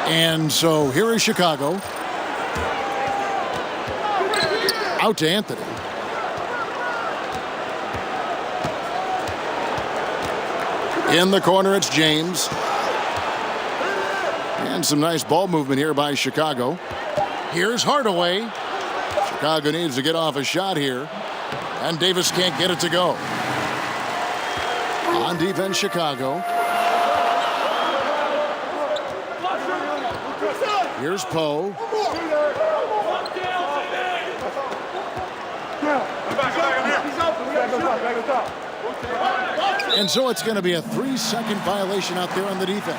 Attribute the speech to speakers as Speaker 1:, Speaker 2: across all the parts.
Speaker 1: And so here is Chicago. Out to Anthony. In the corner, it's James. And some nice ball movement here by Chicago. Here's Hardaway. Chicago needs to get off a shot here. And Davis can't get it to go. On defense, Chicago. Here's Poe. And so it's going to be a 3-second violation out there on the defense.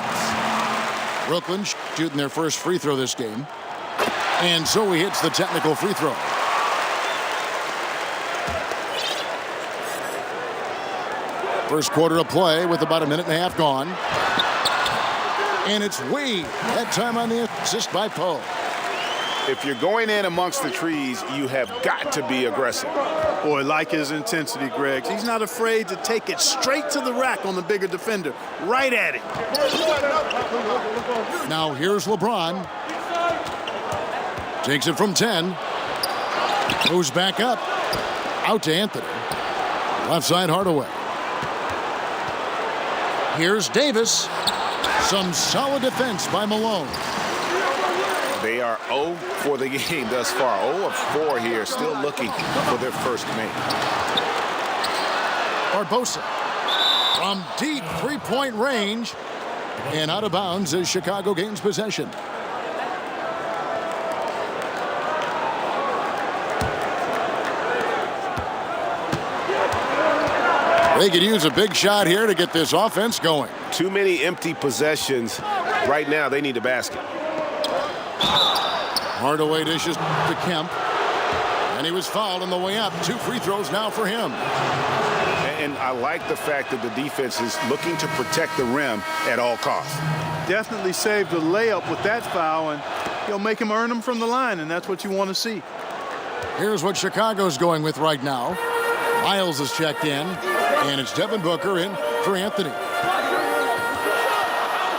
Speaker 1: Brooklyn shooting their first free throw this game. And so he hits the technical free throw. First quarter of play with about a minute and a half gone. And it's Wade. That time on the assist by Poe.
Speaker 2: If you're going in amongst the trees, you have got to be aggressive.
Speaker 3: Boy, like his intensity, Greg. He's not afraid to take it straight to the rack on the bigger defender. Right at it.
Speaker 1: Now here's LeBron. Takes it from 10. Moves back up. Out to Anthony. Left side Hardaway. Here's Davis. Some solid defense by Malone.
Speaker 2: They are 0 for the game thus far. 0 of 4 here, still looking for their first make.
Speaker 1: Barbosa from deep three-point range. And out of bounds as Chicago gains possession. They could use a big shot here to get this offense going.
Speaker 2: Too many empty possessions. Right now, they need a basket.
Speaker 1: Hardaway dishes to Kemp. And he was fouled on the way up. 2 free throws now for him.
Speaker 2: And I like the fact that the defense is looking to protect the rim at all costs.
Speaker 3: Definitely saved the layup with that foul, and he'll make him earn them from the line, and that's what you want to see.
Speaker 1: Here's what Chicago's going with right now. Miles is checked in, and it's Devin Booker in for Anthony.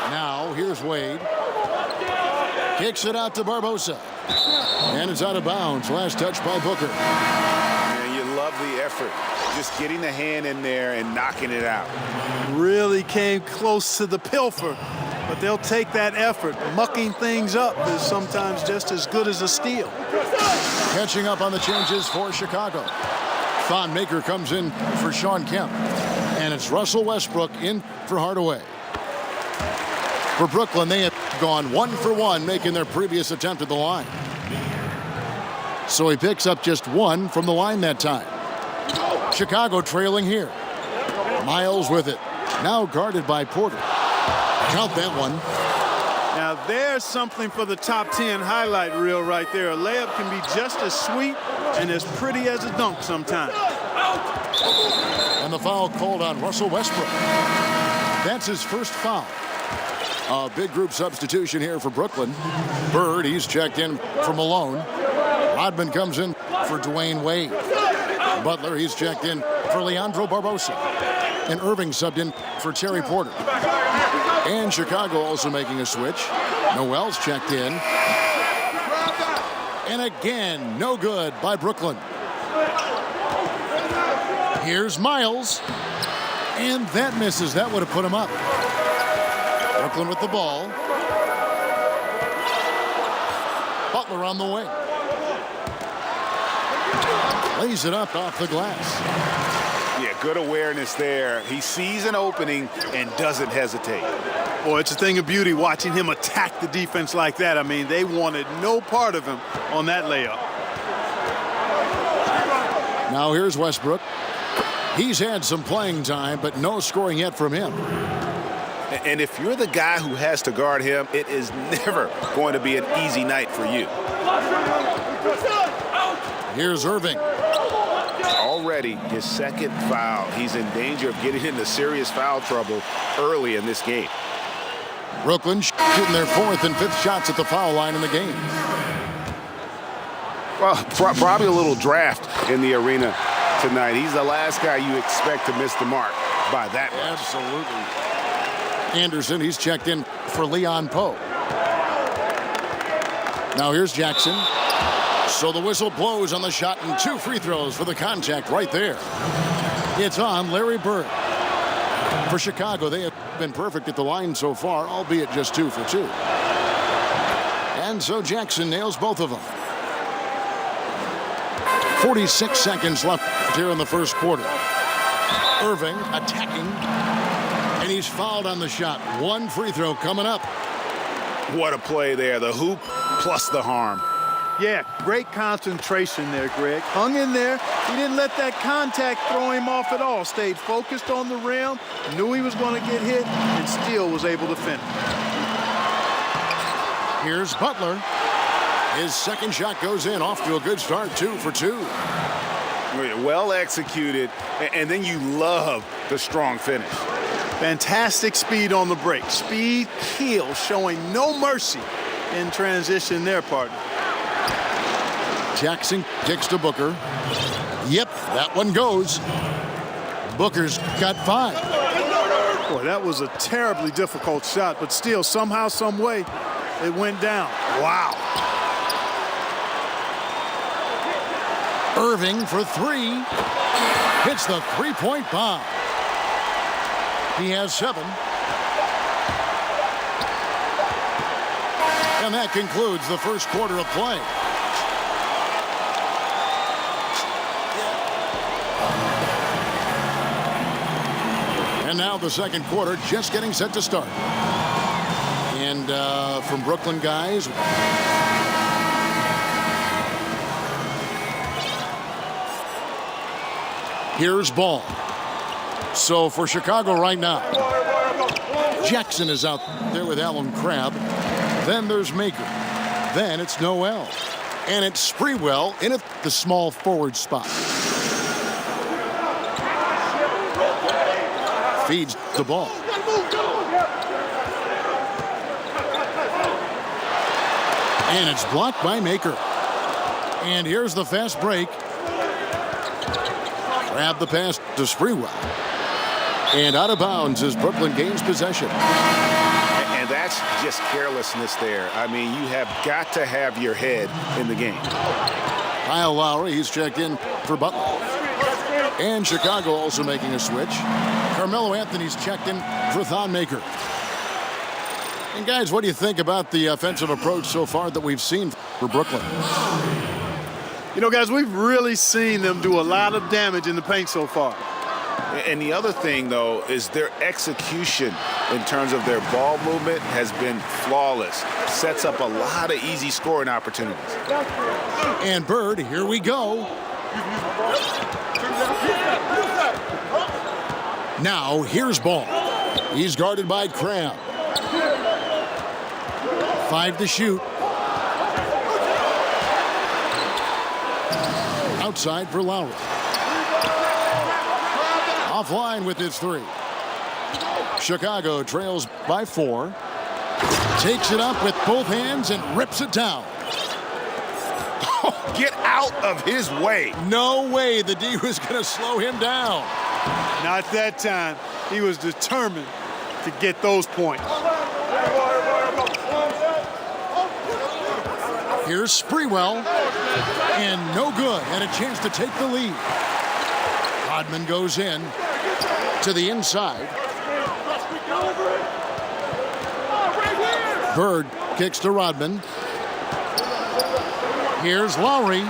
Speaker 1: Now here's Wade. Kicks it out to Barbosa. And it's out of bounds. Last touch by Booker.
Speaker 2: And you love the effort. Just getting the hand in there and knocking it out.
Speaker 3: Really came close to the pilfer, but they'll take that effort. Mucking things up is sometimes just as good as a steal.
Speaker 1: Catching up on the changes for Chicago. Thon Maker comes in for Shawn Kemp. And it's Russell Westbrook in for Hardaway. For Brooklyn, they have gone 1 for 1, making their previous attempt at the line. So he picks up just 1 from the line that time. Chicago trailing here. Miles with it. Now guarded by Porter. Count that one.
Speaker 3: Now there's something for the top 10 highlight reel right there. A layup can be just as sweet and as pretty as a dunk sometimes.
Speaker 1: And the foul called on Russell Westbrook. That's his first foul. A big group substitution here for Brooklyn. Bird, he's checked in for Malone. Rodman comes in for Dwayne Wade. Butler, he's checked in for Leandro Barbosa. And Irving subbed in for Terry Porter. And Chicago also making a switch. Noel's checked in. And again, no good by Brooklyn. Here's Miles. And that misses. That would have put him up. Brooklyn with the ball. Butler on the wing. Lays it up off the glass.
Speaker 2: Yeah, good awareness there. He sees an opening and doesn't hesitate.
Speaker 3: Boy, it's a thing of beauty watching him attack the defense like that. I mean, they wanted no part of him on that layup.
Speaker 1: Now here's Westbrook. He's had some playing time, but no scoring yet from him.
Speaker 2: And if you're the guy who has to guard him, it is never going to be an easy night for you.
Speaker 1: Here's Irving.
Speaker 2: Already his second foul. He's in danger of getting into serious foul trouble early in this game.
Speaker 1: Brooklyn shooting their 4th and 5th shots at the foul line in the game.
Speaker 2: Well, probably a little draft in the arena tonight. He's the last guy you expect to miss the mark by that much.
Speaker 1: Absolutely. Anderson, he's checked in for Leon Poe. Now here's Jackson. So the whistle blows on the shot and 2 free throws for the contact right there. It's on Larry Bird. For Chicago, they have been perfect at the line so far, albeit just 2 for 2. And so Jackson nails both of them. 46 seconds left here in the first quarter. Irving attacking, and he's fouled on the shot. 1 free throw coming up.
Speaker 2: What a play there. The hoop plus the harm.
Speaker 3: Yeah, great concentration there, Greg. Hung in there. He didn't let that contact throw him off at all. Stayed focused on the rim, knew he was going to get hit, and still was able to finish.
Speaker 1: Here's Butler. His second shot goes in, off to a good start, 2 for 2.
Speaker 2: Well executed, and then you love the strong finish.
Speaker 3: Fantastic speed on the break. Speed kill, showing no mercy in transition there, partner.
Speaker 1: Jackson kicks to Booker. Yep, that one goes. Booker's got 5.
Speaker 3: Boy, that was a terribly difficult shot, but still, somehow, some way, it went down. Wow.
Speaker 1: Irving for 3. Hits the three-point bomb. He has 7. And that concludes the first quarter of play. And now the second quarter just getting set to start. And from Brooklyn, guys, here's Ball. So for Chicago right now, Jackson is out there with Allen Crabbe. Then there's Maker. Then it's Noel. And it's Sprewell in at the small forward spot. Feeds the ball. And it's blocked by Maker. And here's the fast break. Grab the pass to Sprewell. And out of bounds as Brooklyn gains possession.
Speaker 2: And that's just carelessness there. I mean, you have got to have your head in the game.
Speaker 1: Kyle Lowry, he's checked in for Butler. And Chicago also making a switch. Carmelo Anthony's checked in for Thon Maker. And guys, what do you think about the offensive approach so far that we've seen for Brooklyn?
Speaker 3: You know, guys, we've really seen them do a lot of damage in the paint so far.
Speaker 2: And the other thing, though, is their execution in terms of their ball movement has been flawless. Sets up a lot of easy scoring opportunities.
Speaker 1: And Bird, here we go. Now, here's Ball. He's guarded by Crabbe. 5 to shoot. Outside for Lowry. Offline with his 3. Chicago trails by 4. Takes it up with both hands and rips it down.
Speaker 2: Oh, get out of his way.
Speaker 1: No way the D was going to slow him down.
Speaker 3: Not that time. He was determined to get those points.
Speaker 1: Here's Sprewell. And no good. And a chance to take the lead. Rodman goes in to the inside. Bird kicks to Rodman. Here's Lowry.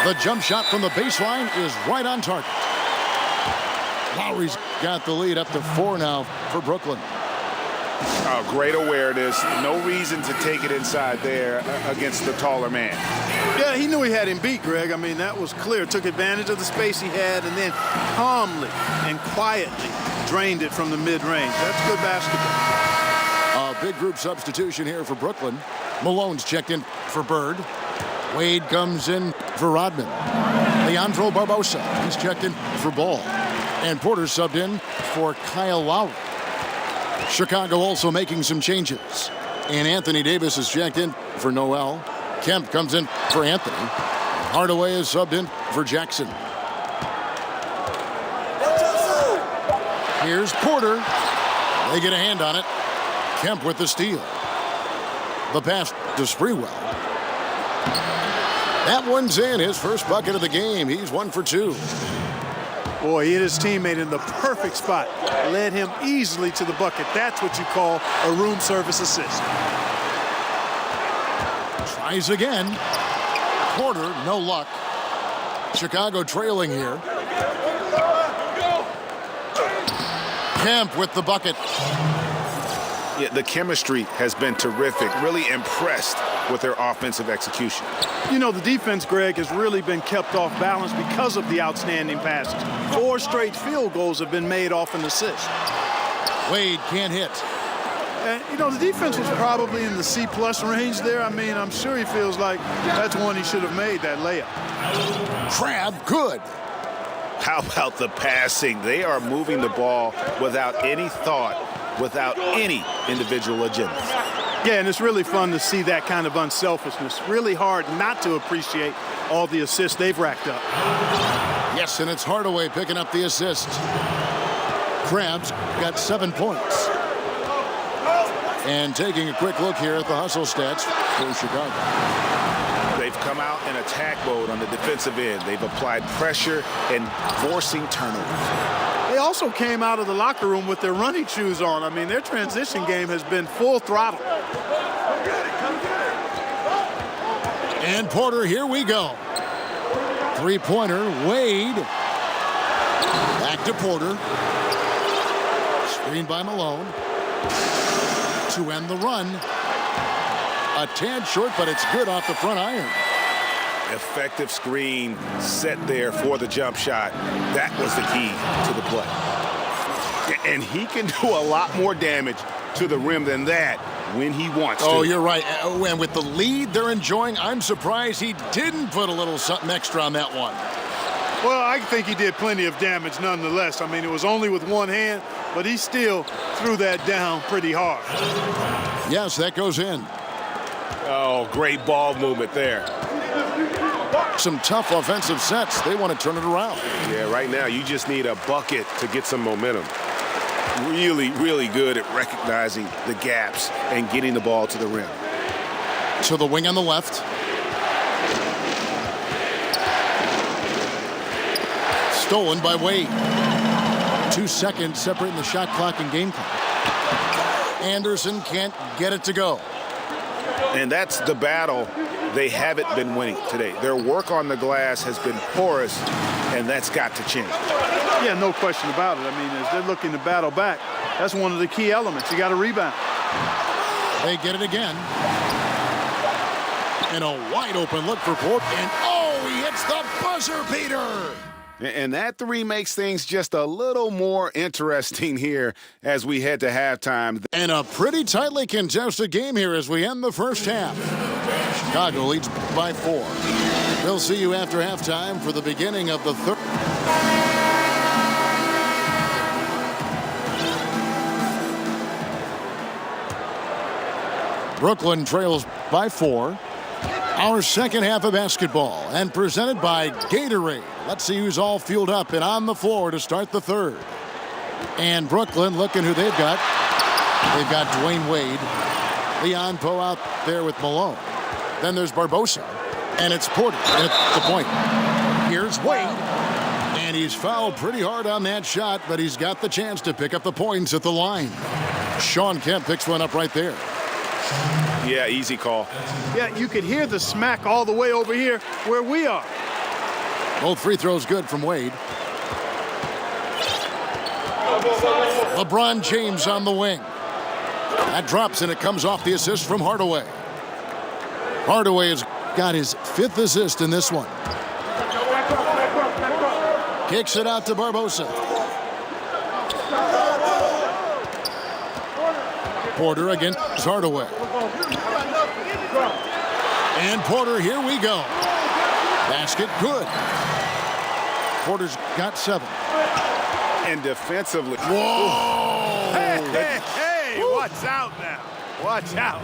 Speaker 1: The jump shot from the baseline is right on target. Lowry's got the lead up to 4 now for Brooklyn.
Speaker 2: Oh, great awareness. No reason to take it inside there against the taller man.
Speaker 3: Yeah, he knew he had him beat, Greg. I mean, that was clear. Took advantage of the space he had and then calmly and quietly drained it from the mid-range. That's good basketball.
Speaker 1: A big group substitution here for Brooklyn. Malone's checked in for Bird. Wade comes in for Rodman. Leandro Barbosa, he's checked in for Ball. And Porter subbed in for Kyle Lowry. Chicago also making some changes. And Anthony Davis is checked in for Noel. Kemp comes in for Anthony. Hardaway is subbed in for Jackson. Here's Porter. They get a hand on it. Kemp with the steal. The pass to Sprewell. That one's in. His first bucket of the game. He's 1 for 2.
Speaker 3: Boy, he hit his teammate in the perfect spot. Led him easily to the bucket. That's what you call a room service assist.
Speaker 1: Tries again. Porter, no luck. Chicago trailing here. Kemp with the bucket.
Speaker 2: Yeah, the chemistry has been terrific. Really impressed with their offensive execution.
Speaker 3: You know, the defense, Greg, has really been kept off balance because of the outstanding passes. 4 straight field goals have been made off an assist.
Speaker 1: Wade can't hit.
Speaker 3: And, you know, the defense was probably in the C-plus range there. I mean, I'm sure he feels like that's one he should have made, that layup.
Speaker 1: Crab, good.
Speaker 2: How about the passing? They are moving the ball without any thought, without any individual agenda.
Speaker 3: Yeah, and it's really fun to see that kind of unselfishness. Really hard not to appreciate all the assists they've racked up.
Speaker 1: Yes, and it's Hardaway picking up the assist. Crab's got 7 points. And taking a quick look here at the hustle stats for Chicago.
Speaker 2: They've come out in attack mode on the defensive end. They've applied pressure and forcing turnovers.
Speaker 3: They also came out of the locker room with their running shoes on. I mean, their transition game has been full throttle.
Speaker 1: And Porter, here we go. Three-pointer, Wade. Back to Porter. Screen by Malone. To end the run. A tad short, but it's good off the front iron.
Speaker 2: Effective screen set there for the jump shot. That was the key to the play. And he can do a lot more damage to the rim than that when he wants to.
Speaker 1: Oh, you're right. And with the lead they're enjoying, I'm surprised he didn't put a little something extra on that one.
Speaker 3: Well, I think he did plenty of damage nonetheless. I mean, it was only with one hand, but he still threw that down pretty hard.
Speaker 1: Yes, that goes in.
Speaker 2: Oh, great ball movement there.
Speaker 1: Some tough offensive sets. They want to turn it around.
Speaker 2: Yeah, right now you just need a bucket to get some momentum. Really, really good at recognizing the gaps and getting the ball to the rim.
Speaker 1: To the wing on the left. Stolen by Wade. 2 seconds separating the shot clock and game clock. Anderson can't get it to go.
Speaker 2: And that's the battle they haven't been winning today. Their work on the glass has been porous, and that's got to change.
Speaker 3: Yeah, no question about it. I mean, as they're looking to battle back, that's one of the key elements. You got to rebound.
Speaker 1: They get it again. And a wide open look for Port. And oh, he hits the buzzer beater.
Speaker 2: And that three makes things just a little more interesting here as we head to halftime.
Speaker 1: And a pretty tightly contested game here as we end the first half. Chicago leads by 4. We'll see you after halftime for the beginning of the third. Brooklyn trails by 4. Our second half of basketball and presented by Gatorade. Let's see who's all fueled up and on the floor to start the third. And Brooklyn, looking who they've got. They've got Dwayne Wade. Leon Poe out there with Malone. Then there's Barbosa. And it's Porter at the point. Here's Wade. And he's fouled pretty hard on that shot, but he's got the chance to pick up the points at the line. Sean Kemp picks one up right there.
Speaker 2: Yeah, easy call.
Speaker 3: Yeah, you could hear the smack all the way over here where we are.
Speaker 1: Both free throws good from Wade. LeBron James on the wing. That drops and it comes off the assist from Hardaway. Hardaway has got his 5th assist in this one. Kicks it out to Barbosa. Porter against Hardaway. And Porter, here we go. Basket good. Porter's got 7.
Speaker 2: And defensively.
Speaker 1: Whoa!
Speaker 3: Hey, watch out now. Watch out.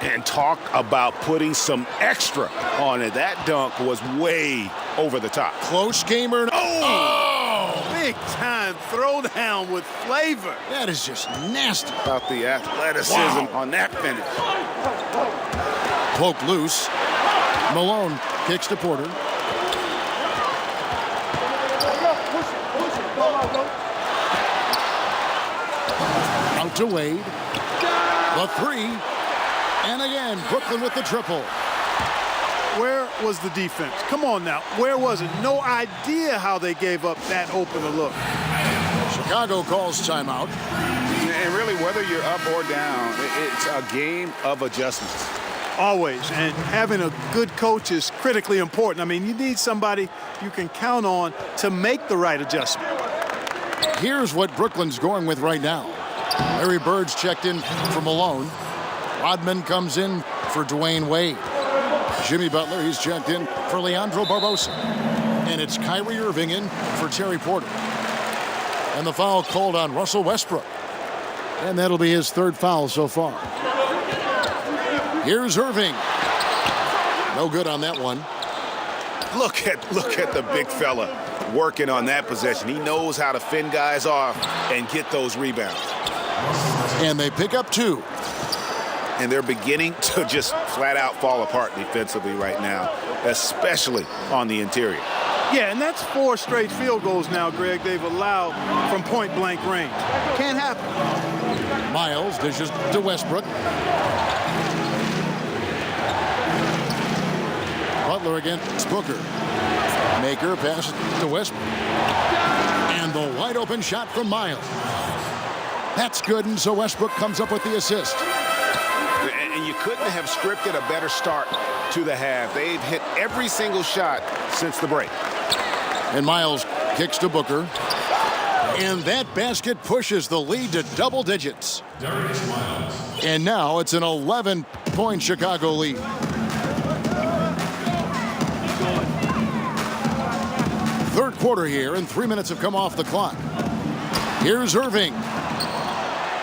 Speaker 2: And talk about putting some extra on it. That dunk was way over the top.
Speaker 1: Close gamer. Oh!
Speaker 3: Big time throwdown with flavor.
Speaker 1: That is just nasty.
Speaker 2: About the athleticism on that finish.
Speaker 1: Poked loose. Malone kicks to Porter. Out to Wade. The three. And again, Brooklyn with the triple.
Speaker 3: Where was the defense? Come on now. Where was it? No idea how they gave up that open a look.
Speaker 1: Chicago calls timeout.
Speaker 2: And really, whether you're up or down, it's a game of adjustments.
Speaker 3: Always. And having a good coach is critically important. I mean, you need somebody you can count on to make the right adjustment.
Speaker 1: Here's what Brooklyn's going with right now. Larry Bird's checked in for Malone. Rodman comes in for Dwayne Wade. Jimmy Butler, he's checked in for Leandro Barbosa. And it's Kyrie Irving in for Terry Porter. And the foul called on Russell Westbrook. And that'll be his third foul so far. Here's Irving. No good on that one.
Speaker 2: Look at the big fella working on that possession. He knows how to fend guys off and get those rebounds.
Speaker 1: And they pick up two.
Speaker 2: And they're beginning to just flat out fall apart defensively right now, especially on the interior.
Speaker 3: Yeah, and that's 4 straight field goals now, Greg, they've allowed from point-blank range. Can't happen.
Speaker 1: Miles dishes to Westbrook. Butler against Booker. Maker passes to Westbrook. And the wide-open shot from Miles. That's good, and so Westbrook comes up with the assist.
Speaker 2: And you couldn't have scripted a better start to the half. They've hit every single shot since the break.
Speaker 1: And Miles kicks to Booker. And that basket pushes the lead to double digits. And now it's an 11-point Chicago lead. Third quarter here, and 3 minutes have come off the clock. Here's Irving.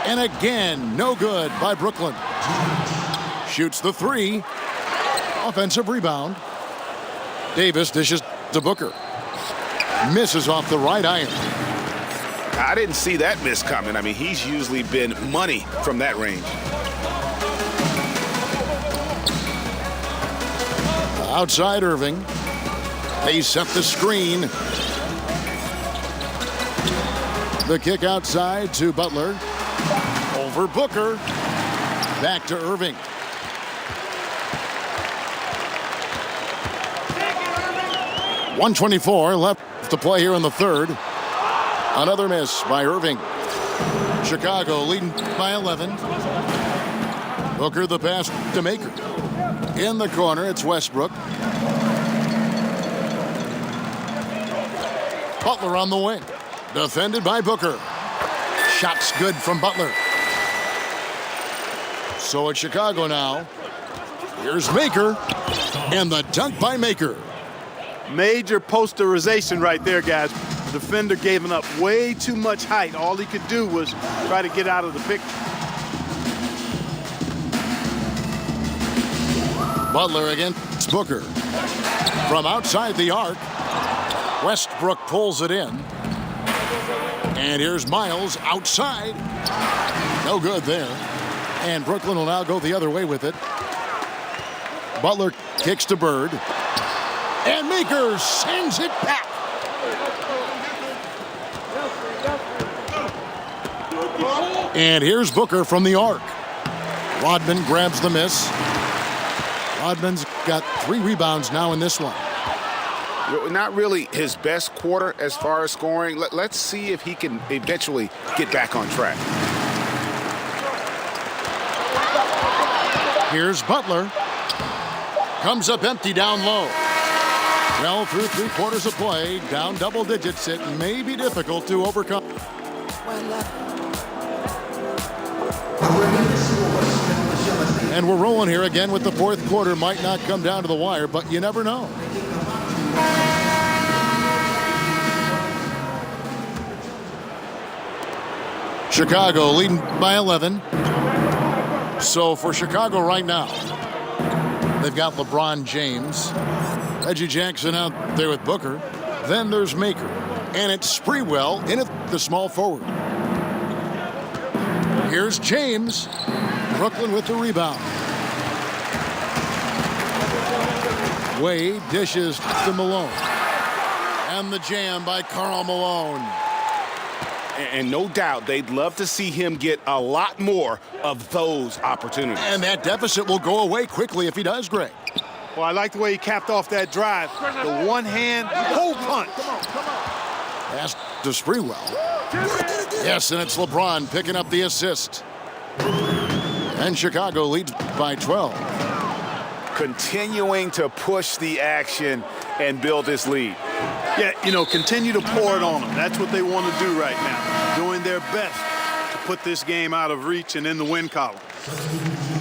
Speaker 1: And again, no good by Brooklyn. Shoots the three. Offensive rebound. Davis dishes to Booker. Misses off the right iron.
Speaker 2: I didn't see that miss coming. I mean, he's usually been money from that range.
Speaker 1: Outside Irving. They set the screen. The kick outside to Butler. Over Booker. Back to Irving. .124 left to play here in the third. Another miss by Irving. Chicago leading by 11. Booker the pass to Maker. In the corner, it's Westbrook. Butler on the wing. Defended by Booker. Shots good from Butler. So it's Chicago now. Here's Maker. And the dunk by Maker.
Speaker 3: Major posterization right there, guys. The defender gave up way too much height. All he could do was try to get out of the picture.
Speaker 1: Butler against Booker. From outside the arc. Westbrook pulls it in. And here's Miles outside. No good there. And Brooklyn will now go the other way with it. Butler kicks to Bird. And Maker sends it back. And here's Booker from the arc. Rodman grabs the miss. Rodman's got 3 rebounds now in this one.
Speaker 2: Not really his best quarter as far as scoring. Let's see if he can eventually get back on track.
Speaker 1: Here's Butler. Comes up empty down low. Well, through 3 quarters of play, down double digits, it may be difficult to overcome. And we're rolling here again with the fourth quarter. Might not come down to the wire, but you never know. Chicago leading by 11. So for Chicago right now, they've got LeBron James, Reggie Jackson out there with Booker. Then there's Maker And it's Sprewell in at the small forward. Here's James. Brooklyn with the rebound. Wade dishes to Malone. And the jam by Karl Malone.
Speaker 2: And no doubt they'd love to see him get a lot more of those opportunities.
Speaker 1: And that deficit will go away quickly if he does, Greg.
Speaker 3: Well, I like the way he capped off that drive. The one-hand hole punch.
Speaker 1: Pass to Sprewell. Yes, and it's LeBron picking up the assist. And Chicago leads by 12.
Speaker 2: Continuing to push the action and build this lead.
Speaker 3: Yeah, you know, continue to pour it on them. That's what they want to do right now. Doing their best to put this game out of reach and in the win column.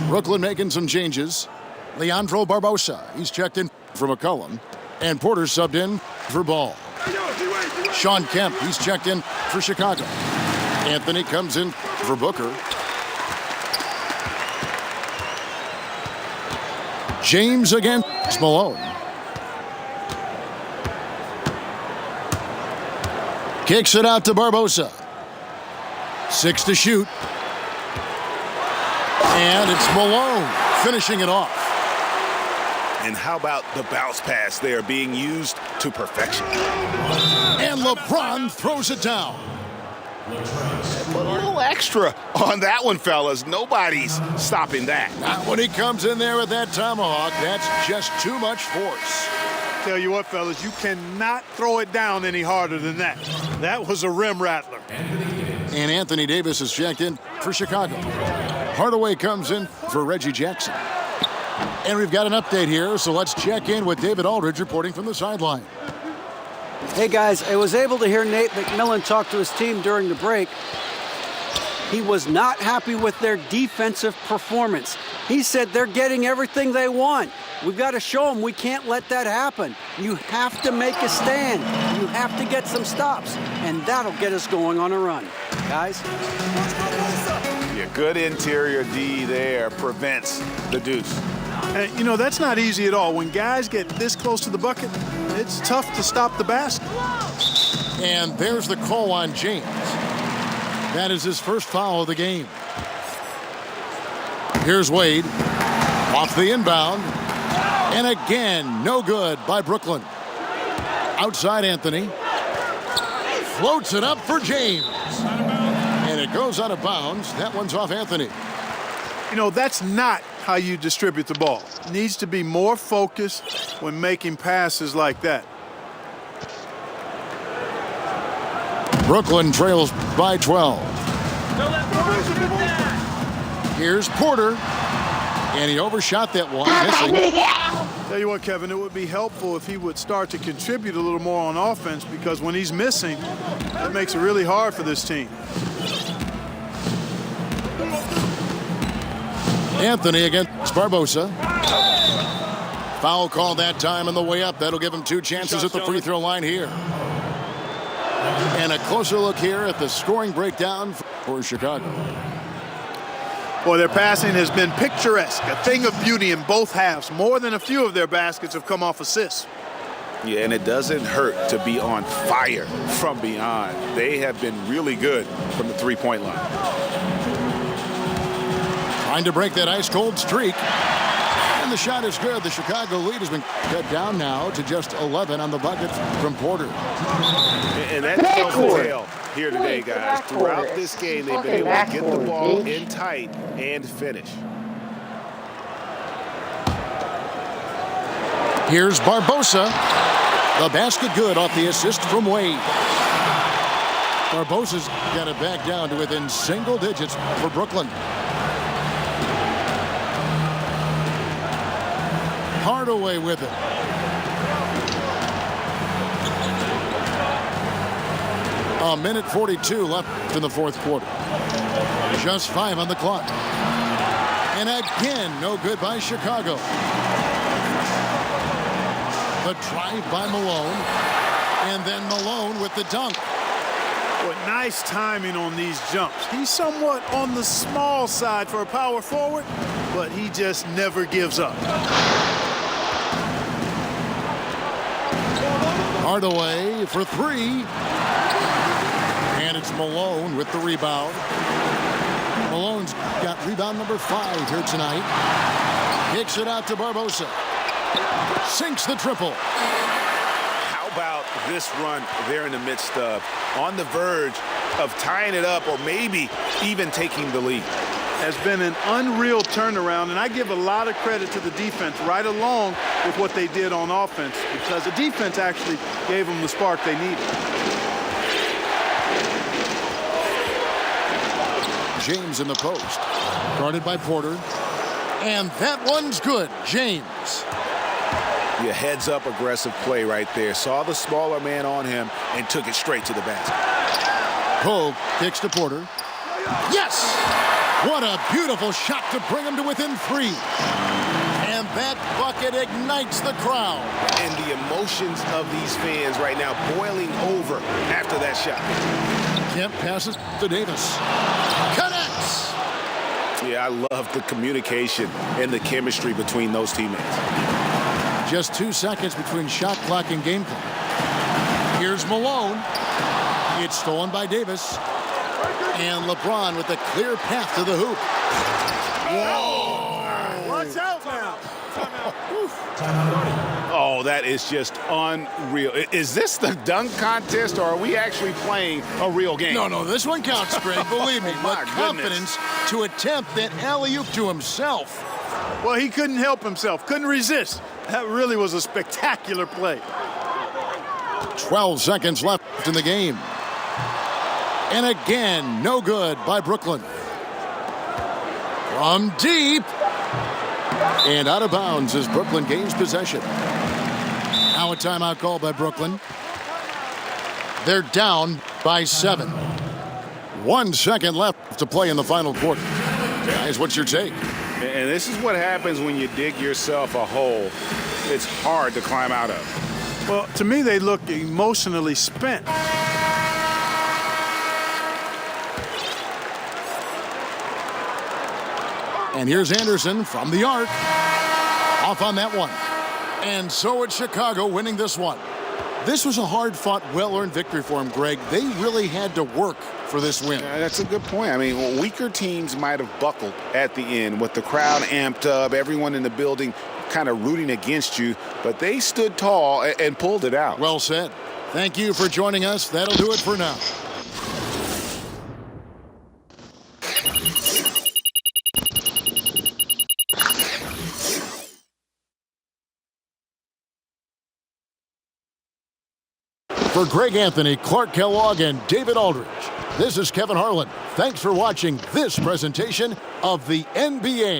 Speaker 1: Brooklyn making some changes. Leandro Barbosa, he's checked in for McCollum. And Porter subbed in for Ball. Sean Kemp, he's checked in for Chicago. Anthony comes in for Booker. James against Malone. Kicks it out to Barbosa. 6 to shoot. And it's Malone finishing it off.
Speaker 2: And how about the bounce pass there being used to perfection?
Speaker 1: And LeBron throws it down.
Speaker 2: A little extra on that one, fellas. Nobody's stopping that.
Speaker 1: Not when he comes in there with that tomahawk. That's just too much force.
Speaker 3: Tell you what, fellas, you cannot throw it down any harder than that. That was a rim rattler.
Speaker 1: And Anthony Davis is checked in for Chicago. Hardaway comes in for Reggie Jackson. And we've got an update here, so let's check in with David Aldridge reporting from the sideline.
Speaker 4: Hey guys, I was able to hear Nate McMillan talk to his team during the break. He was not happy with their defensive performance. He said they're getting everything they want. We've got to show them we can't let that happen. You have to make a stand. You have to get some stops, and that'll get us going on a run. Guys?
Speaker 2: Yeah, good interior D there prevents the deuce.
Speaker 3: And, you know, that's not easy at all. When guys get this close to the bucket, it's tough to stop the basket.
Speaker 1: And there's the call on James. That is his first foul of the game. Here's Wade. Off the inbound. And again, no good by Brooklyn. Outside Anthony. Floats it up for James. And it goes out of bounds. That one's off Anthony.
Speaker 3: You know, that's not how you distribute the ball. Needs to be more focused when making passes like that.
Speaker 1: Brooklyn trails by 12. Here's Porter. And he overshot that one, missing.
Speaker 3: Tell you what, Kevin, it would be helpful if he would start to contribute a little more on offense, because when he's missing, that makes it really hard for this team.
Speaker 1: Anthony against Barbosa. Foul call that time on the way up. That'll give him 2 chances at the free throw line here. And a closer look here at the scoring breakdown for Chicago.
Speaker 3: Boy, their passing has been picturesque, a thing of beauty in both halves. More than a few of their baskets have come off assists.
Speaker 2: Yeah, and it doesn't hurt to be on fire from beyond. They have been really good from the three-point line.
Speaker 1: Trying to break that ice-cold streak. And the shot is good. The Chicago lead has been cut down now to just 11 on the bucket from Porter.
Speaker 2: And that tells the tale here today, guys. Throughout this game, they've been able to get the ball in tight and finish.
Speaker 1: Here's Barbosa. The basket good off the assist from Wade. Barbosa's got it back down to within single digits for Brooklyn. Hardaway with it. A minute 42 left in the fourth quarter. Just 5 on the clock. And again, no good by Chicago. The drive by Malone. And then Malone with the dunk.
Speaker 3: What nice timing on these jumps. He's somewhat on the small side for a power forward, but he just never gives up.
Speaker 1: Hardaway for 3. Malone with the rebound. Malone's got rebound number 5 here tonight. Kicks it out to Barbosa. Sinks the triple.
Speaker 2: How about this run they're in the midst of? On the verge of tying it up or maybe even taking the lead.
Speaker 3: Has been an unreal turnaround, and I give a lot of credit to the defense right along with what they did on offense, because the defense actually gave them the spark they needed.
Speaker 1: James in the post. Guarded by Porter. And that one's good. James.
Speaker 2: Your heads-up aggressive play right there. Saw the smaller man on him and took it straight to the basket.
Speaker 1: Cole kicks to Porter. Yes! What a beautiful shot to bring him to within 3. And that bucket ignites the crowd.
Speaker 2: And the emotions of these fans right now boiling over after that shot.
Speaker 1: Kemp passes to Davis. Connects!
Speaker 2: Yeah, I love the communication and the chemistry between those teammates.
Speaker 1: Just 2 seconds between shot clock and game clock. Here's Malone. It's stolen by Davis. And LeBron with a clear path to the hoop.
Speaker 2: Whoa!
Speaker 3: Watch out now.
Speaker 2: Oh, that is just unreal. Is this the dunk contest, or are we actually playing a real game?
Speaker 1: No, this one counts, Greg. Believe me.
Speaker 2: My
Speaker 1: With confidence to attempt that alley-oop to himself.
Speaker 3: Well, he couldn't help himself, couldn't resist. That really was a spectacular play.
Speaker 1: 12 seconds left in the game. And again, no good by Brooklyn. From deep. And out of bounds as Brooklyn gains possession. Now a timeout called by Brooklyn. They're down by 7. 1 second left to play in the final quarter. Guys, what's your take?
Speaker 2: And this is what happens when you dig yourself a hole it's hard to climb out of.
Speaker 3: Well, to me, they look emotionally spent.
Speaker 1: And here's Anderson from the arc. Off on that one. And so it's Chicago winning this one. This was a hard-fought, well-earned victory for them, Greg. They really had to work for this win.
Speaker 2: That's a good point. I mean, weaker teams might have buckled at the end with the crowd amped up, everyone in the building kind of rooting against you, but they stood tall and pulled it out.
Speaker 1: Well said. Thank you for joining us. That'll do it for now. For Greg Anthony, Clark Kellogg, and David Aldridge, this is Kevin Harlan. Thanks for watching this presentation of the NBA.